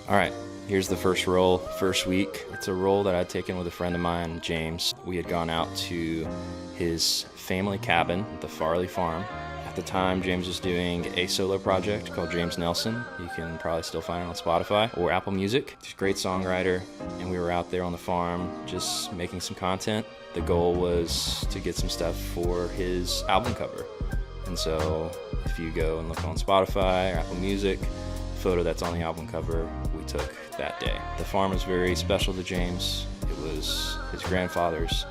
All right, here's the first roll, first week. It's a roll that I'd taken with a friend of mine, James. We had gone out to his family cabin at the Farley Farm. At the time, James was doing a solo project called James Nelson. You can probably still find it on Spotify or Apple Music. He's a great songwriter, and we were out there on the farm just making some content. The goal was to get some stuff for his album cover. And so if you go and look on Spotify or Apple Music, the photo that's on the album cover we took that day. The farm is very special to James. It was his grandfather's,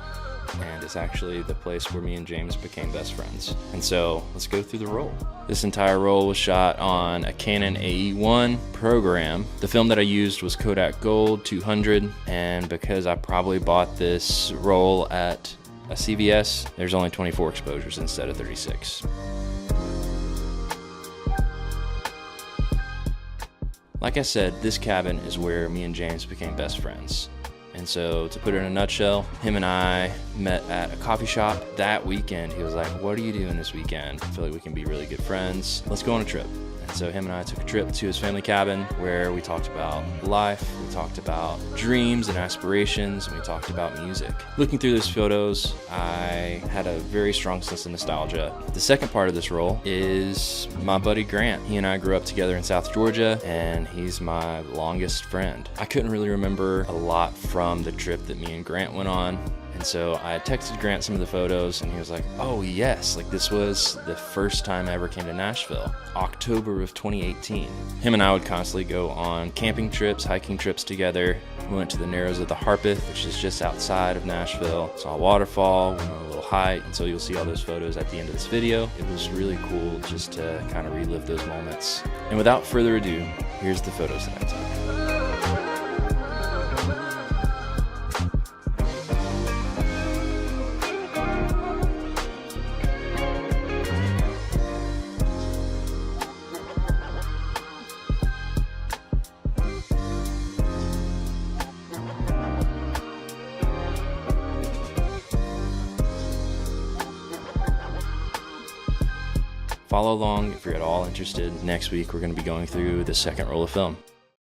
and it's actually the place where me and James became best friends. And so let's go through the roll. This entire roll was shot on a Canon AE-1 program. The film that I used was Kodak Gold 200, and because I probably bought this roll at a CVS, there's only 24 exposures instead of 36. Like I said, this cabin is where me and James became best friends. And so, to put it in a nutshell, him and I met at a coffee shop that weekend. He was like, "What are you doing this weekend? I feel like we can be really good friends. Let's go on a trip." And so him and I took a trip to his family cabin where we talked about life, we talked about dreams and aspirations, and we talked about music. Looking through those photos, I had a very strong sense of nostalgia. The second part of this roll is my buddy Grant. He and I grew up together in South Georgia, and he's my longest friend. I couldn't really remember a lot from the trip that me and Grant went on. And so I texted Grant some of the photos, and he was like, "Oh yes, like this was the first time I ever came to Nashville, October of 2018. Him and I would constantly go on camping trips, hiking trips together. We went to the Narrows of the Harpeth, which is just outside of Nashville. Saw a waterfall, went on a little hike, and so you'll see all those photos at the end of this video. It was really cool just to kind of relive those moments. And without further ado, here's the photos that I took. Follow along if you're at all interested. Next week, we're going to be going through the second roll of film.